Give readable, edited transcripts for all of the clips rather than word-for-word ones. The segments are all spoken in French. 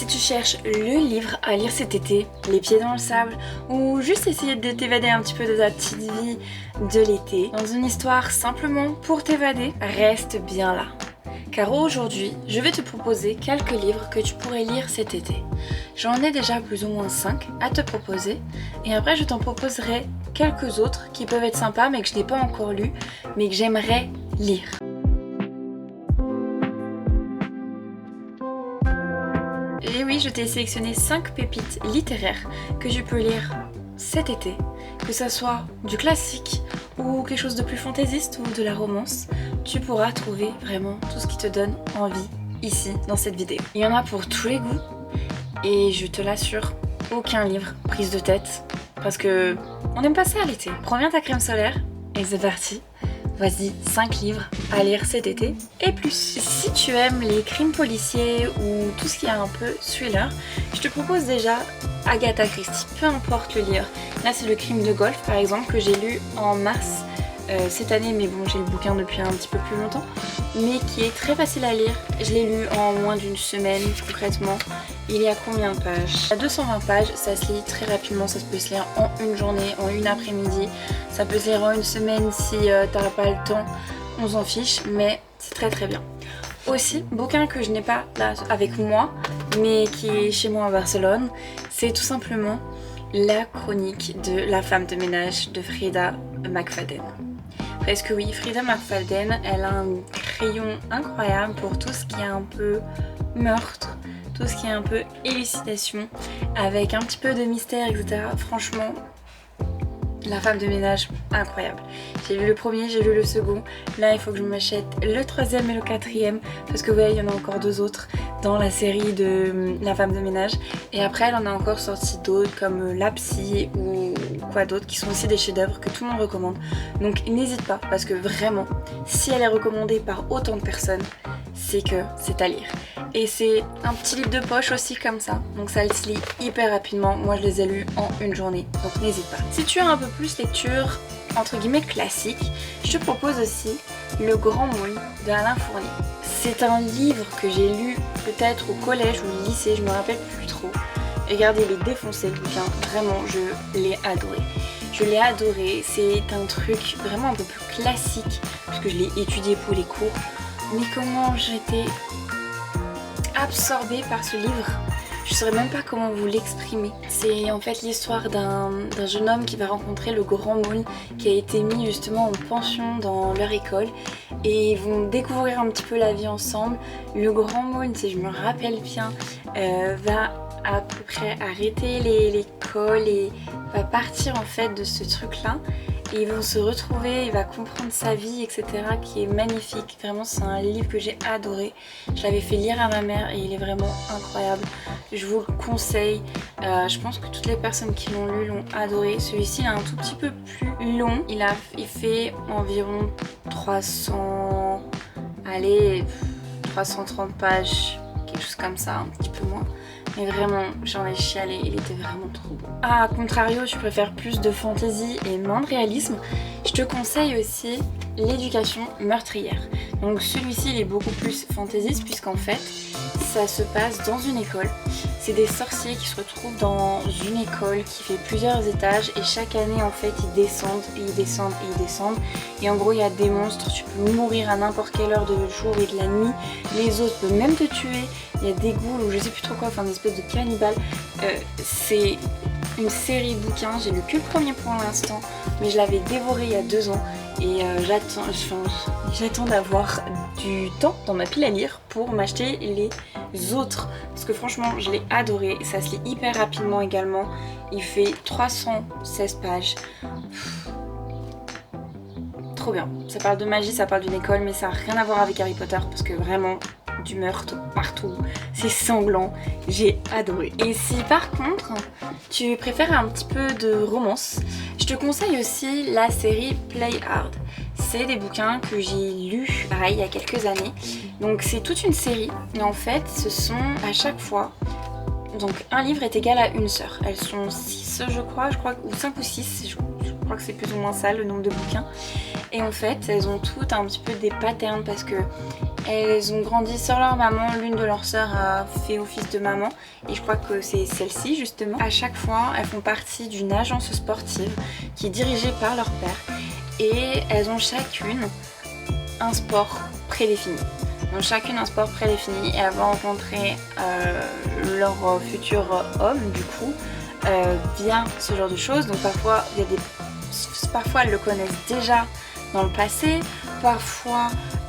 Si tu cherches le livre à lire cet été, les pieds dans le sable, ou juste essayer de t'évader un petit peu de ta petite vie de l'été, dans une histoire simplement pour t'évader, reste bien là. Car aujourd'hui, je vais te proposer quelques livres que tu pourrais lire cet été. J'en ai déjà plus ou moins 5 à te proposer, et après je t'en proposerai quelques autres qui peuvent être sympas mais que je n'ai pas encore lus, mais que j'aimerais lire. Et oui, je t'ai sélectionné 5 pépites littéraires que tu peux lire cet été, que ça soit du classique ou quelque chose de plus fantaisiste ou de la romance, tu pourras trouver vraiment tout ce qui te donne envie ici dans cette vidéo. Il y en a pour tous les goûts et je te l'assure, aucun livre prise de tête parce que on n'aime pas ça à l'été. Prends bien ta crème solaire et c'est parti. Voici 5 livres à lire cet été et plus. Si tu aimes les crimes policiers ou tout ce qui est un peu thriller, je te propose déjà Agatha Christie, peu importe le livre. Là c'est le crime de golf par exemple que j'ai lu en mars cette année, mais bon j'ai le bouquin depuis un petit peu plus longtemps, mais qui est très facile à lire. Je l'ai lu en moins d'une semaine concrètement. Il y a combien de pages? À 220 pages, ça se lit très rapidement, ça peut se lire en une journée, en une après-midi, ça peut se lire en une semaine si t'as pas le temps, on s'en fiche, mais c'est très très bien. Aussi, bouquin que je n'ai pas là avec moi, mais qui est chez moi à Barcelone, c'est tout simplement la chronique de La femme de ménage de Frida McFadden. Parce que oui, Frida McFadden, elle a un crayon incroyable pour tout ce qui est un peu meurtre, tout ce qui est un peu élucidation, avec un petit peu de mystère, etc. Franchement, La femme de ménage, incroyable. J'ai lu le premier, j'ai lu le second. Là, il faut que je m'achète le troisième et le quatrième, parce que ouais, il y en a encore 2 autres dans la série de La femme de ménage. Et après, elle en a encore sorti d'autres, comme La Psy ou quoi d'autre, qui sont aussi des chefs-d'œuvre que tout le monde recommande. Donc n'hésite pas, parce que vraiment, si elle est recommandée par autant de personnes, c'est que c'est à lire. Et c'est un petit livre de poche aussi comme ça, donc ça se lit hyper rapidement. Moi je les ai lus en une journée, donc n'hésite pas. Si tu as un peu plus lecture entre guillemets classique, je te propose aussi Le Grand Moule de Alain Fournier. C'est un livre que j'ai lu peut-être au collège ou au lycée, je me rappelle plus trop. Regardez, il est défoncé le bouquin, vraiment je l'ai adoré. Je l'ai adoré, c'est un truc vraiment un peu plus classique, puisque je l'ai étudié pour les cours. Mais comment j'étais absorbée par ce livre, je saurais même pas comment vous l'exprimer. C'est en fait l'histoire d'un jeune homme qui va rencontrer le Grand Moule, qui a été mis justement en pension dans leur école, et ils vont découvrir un petit peu la vie ensemble. Le Grand Moule, si je me rappelle bien, va à peu près arrêter l'école et va partir en fait de ce truc là. Et ils vont se retrouver, il va comprendre sa vie, etc. qui est magnifique. Vraiment, c'est un livre que j'ai adoré. Je l'avais fait lire à ma mère et il est vraiment incroyable. Je vous le conseille. Je pense que toutes les personnes qui l'ont lu l'ont adoré. Celui-ci il est un tout petit peu plus long. Il fait environ 330 pages, quelque chose comme ça, un petit peu moins. Mais vraiment, j'en ai chialé, il était vraiment trop beau. A contrario, tu préfères plus de fantaisie et moins de réalisme, je te conseille aussi L'éducation meurtrière. Donc celui-ci, il est beaucoup plus fantaisiste puisqu'en fait, ça se passe dans une école. C'est des sorciers qui se retrouvent dans une école qui fait plusieurs étages et chaque année, en fait, ils descendent et ils descendent et ils descendent. Et en gros, il y a des monstres, tu peux mourir à n'importe quelle heure de jour et de la nuit. Les autres peuvent même te tuer. Il y a des ghouls ou je sais plus trop quoi, enfin une espèce de cannibale. C'est une série de bouquins, j'ai lu que le premier pour l'instant, mais je l'avais dévoré il y a 2 ans et j'attends d'avoir du temps dans ma pile à lire pour m'acheter les autres, parce que franchement je l'ai adoré, ça se lit hyper rapidement également, il fait 316 pages. Trop bien, ça parle de magie, ça parle d'une école, mais ça n'a rien à voir avec Harry Potter parce que vraiment du meurtre partout, c'est sanglant, j'ai adoré. Et si par contre tu préfères un petit peu de romance, je te conseille aussi la série Play Hard. C'est des bouquins que j'ai lus pareil il y a quelques années, donc c'est toute une série et en fait ce sont à chaque fois, donc un livre est égal à une sœur, elles sont 6 je crois, ou 5 ou 6, je crois que c'est plus ou moins ça le nombre de bouquins. Et en fait, elles ont toutes un petit peu des patterns parce que Elles ont grandi sans leur maman, l'une de leurs sœurs a fait office de maman et je crois que c'est celle-ci justement. À chaque fois, elles font partie d'une agence sportive qui est dirigée par leur père et elles ont chacune un sport prédéfini. Donc chacune un sport prédéfini et elles vont rencontrer leur futur homme du coup via ce genre de choses. Donc parfois elles le connaissent déjà dans le passé, parfois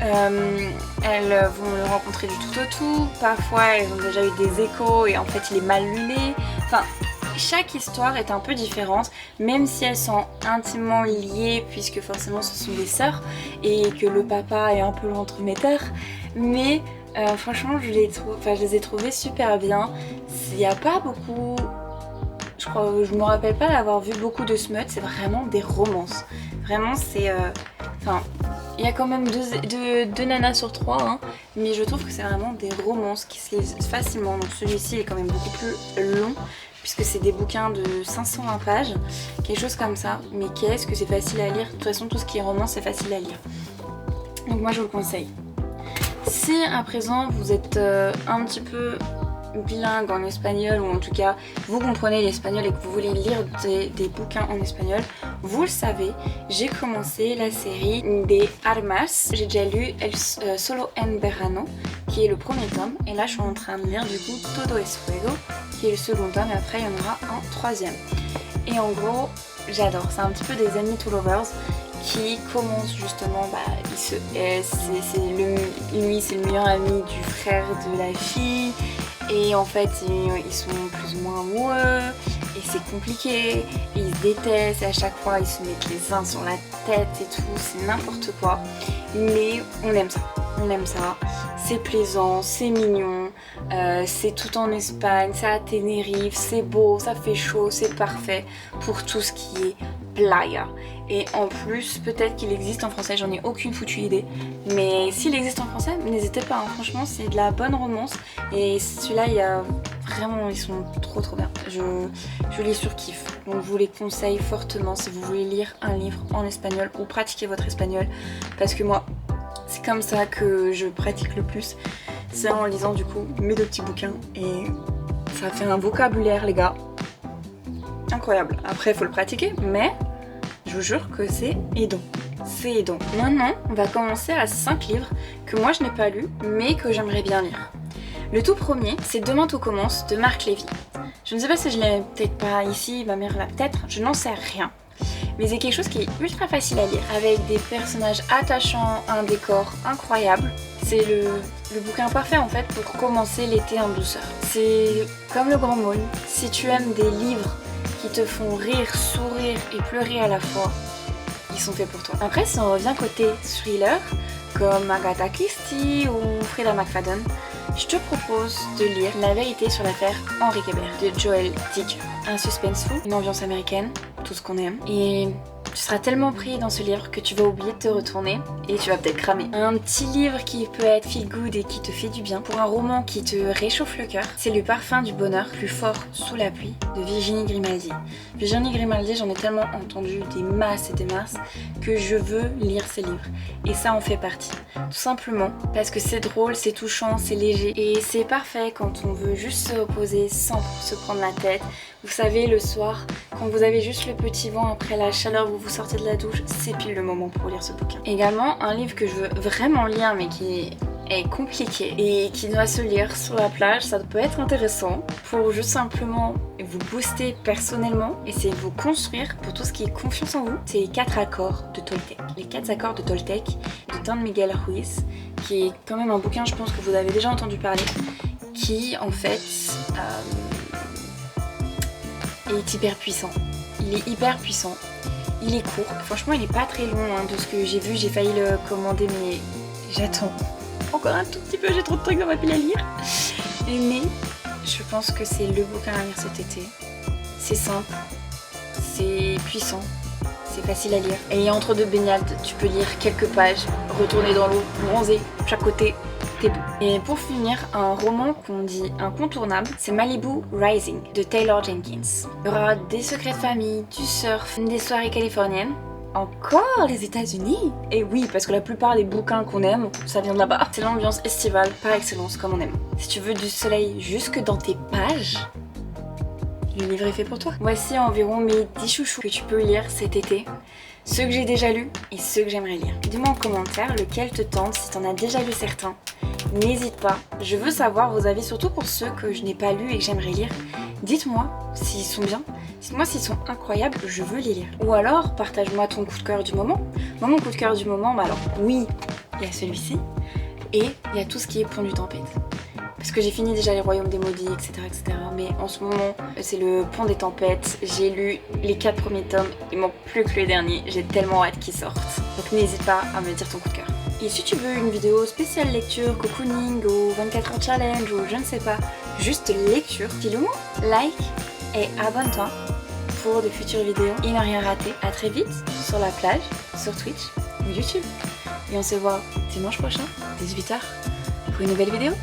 elles vont le rencontrer du tout au tout, parfois elles ont déjà eu des échos et en fait il est mal luné. Enfin, chaque histoire est un peu différente, même si elles sont intimement liées puisque forcément ce sont des sœurs et que le papa est un peu l'entremetteur. Mais franchement je les ai trouvées super bien. Il n'y a pas beaucoup... Je me rappelle pas d'avoir vu beaucoup de smut, c'est vraiment des romances. Vraiment c'est... il y a quand même deux nanas sur 3, hein, mais je trouve que c'est vraiment des romances qui se lisent facilement. Donc celui-ci est quand même beaucoup plus long, puisque c'est des bouquins de 520 pages, quelque chose comme ça. Mais qu'est-ce que c'est facile à lire. De toute façon, tout ce qui est romance, c'est facile à lire. Donc moi, je vous le conseille. Si à présent, vous êtes un petit peu bilingue en espagnol, ou en tout cas vous comprenez l'espagnol et que vous voulez lire des bouquins en espagnol, vous le savez, j'ai commencé la série des Armas. J'ai déjà lu Solo en Verano, qui est le premier tome, et là je suis en train de lire du coup Todo es Fuego, qui est le second tome, et après il y en aura un troisième. Et en gros, j'adore, c'est un petit peu des ennemis to lovers qui commencent justement, lui c'est le meilleur ami du frère de la fille. Et en fait, ils sont plus ou moins amoureux, et c'est compliqué, et ils se détestent, et à chaque fois, ils se mettent les uns sur la tête et tout, c'est n'importe quoi. Mais on aime ça, c'est plaisant, c'est mignon, c'est tout en Espagne, c'est à Tenerife, c'est beau, ça fait chaud, c'est parfait pour tout ce qui est playa. Et en plus, peut-être qu'il existe en français, j'en ai aucune foutue idée. Mais s'il existe en français, n'hésitez pas, hein. Franchement, c'est de la bonne romance. Et celui-là, il y a vraiment, ils sont trop bien. Je les surkiffe. Donc je vous les conseille fortement si vous voulez lire un livre en espagnol ou pratiquer votre espagnol. Parce que moi, c'est comme ça que je pratique le plus. C'est en lisant du coup mes 2 petits bouquins. Et ça fait un vocabulaire, les gars. Incroyable. Après, il faut le pratiquer, mais... je vous jure que c'est aidant. C'est aidant. Maintenant, on va commencer à 5 livres que moi je n'ai pas lus, mais que j'aimerais bien lire. Le tout premier, c'est Demain tout commence de Marc Lévy. Je ne sais pas si je l'ai peut-être pas ici, ma mère l'a peut-être, je n'en sais rien. Mais c'est quelque chose qui est ultra facile à lire, avec des personnages attachants, un décor incroyable. C'est le bouquin parfait en fait pour commencer l'été en douceur. C'est comme le Grand Môle. Si tu aimes des livres qui te font rire, sourire et pleurer à la fois, ils sont faits pour toi. Après, si on revient côté thriller, comme Agatha Christie ou Freida McFadden, je te propose de lire La vérité sur l'affaire Henri Kébert de Joel Dicker. Un suspense fou, une ambiance américaine, tout ce qu'on aime. Et tu seras tellement pris dans ce livre que tu vas oublier de te retourner et tu vas peut-être cramer. Un petit livre qui peut être feel good et qui te fait du bien. Pour un roman qui te réchauffe le cœur, c'est Le parfum du bonheur, plus fort sous la pluie de Virginie Grimaldi. Virginie Grimaldi, j'en ai tellement entendu des masses et des masses que je veux lire ces livres. Et ça en fait partie. Tout simplement parce que c'est drôle, c'est touchant, c'est léger. Et c'est parfait quand on veut juste se reposer sans se prendre la tête. Vous savez, le soir, quand vous avez juste le petit vent après la chaleur, vous sortez de la douche, c'est pile le moment pour lire ce bouquin. Également, un livre que je veux vraiment lire mais qui est compliqué et qui doit se lire sur la plage, ça peut être intéressant pour juste simplement vous booster personnellement et c'est vous construire pour tout ce qui est confiance en vous. C'est les 4 accords de Toltec. Les 4 accords de Toltec de Don Miguel Ruiz, qui est quand même un bouquin, je pense que vous avez déjà entendu parler, qui en fait est hyper puissant. Il est hyper puissant. Il est court. Franchement, il est pas très long hein, de ce que j'ai vu. J'ai failli le commander, mais j'attends encore un tout petit peu. J'ai trop de trucs dans ma pile à lire. Mais je pense que c'est le bouquin à lire cet été. C'est simple, c'est puissant, c'est facile à lire. Et entre 2 baignades, tu peux lire quelques pages, retourner dans l'eau, bronzer, chaque côté. T'es beau. Et pour finir, un roman qu'on dit incontournable, c'est Malibu Rising de Taylor Jenkins. Il y aura des secrets de famille, du surf, des soirées californiennes. Encore les États-Unis? Et oui, parce que la plupart des bouquins qu'on aime, ça vient de là-bas. C'est l'ambiance estivale par excellence comme on aime. Si tu veux du soleil jusque dans tes pages, le livre est fait pour toi. Voici environ mes 10 chouchous que tu peux lire cet été. Ceux que j'ai déjà lus et ceux que j'aimerais lire. Dis-moi en commentaire lequel te tente si t'en as déjà lu certains. N'hésite pas, je veux savoir vos avis, surtout pour ceux que je n'ai pas lus et que j'aimerais lire. Dites-moi s'ils sont bien, dites-moi s'ils sont incroyables, je veux les lire. Ou alors, partage-moi ton coup de cœur du moment. Moi, mon coup de cœur du moment, bah alors, oui, il y a celui-ci, et il y a tout ce qui est Pont du Tempête. Parce que j'ai fini déjà les Royaumes des Maudits, etc., etc. Mais en ce moment, c'est le Pont des Tempêtes. J'ai lu les 4 premiers tomes, il manque plus que le dernier. J'ai tellement hâte qu'ils sortent. Donc n'hésite pas à me dire ton coup de cœur. Et si tu veux une vidéo spéciale lecture, cocooning ou 24 heures challenge ou je ne sais pas, juste lecture, dis-le-moi, like et abonne-toi pour de futures vidéos et ne rien rater. À très vite sur la plage, sur Twitch ou YouTube. Et on se voit dimanche prochain, 18h, pour une nouvelle vidéo.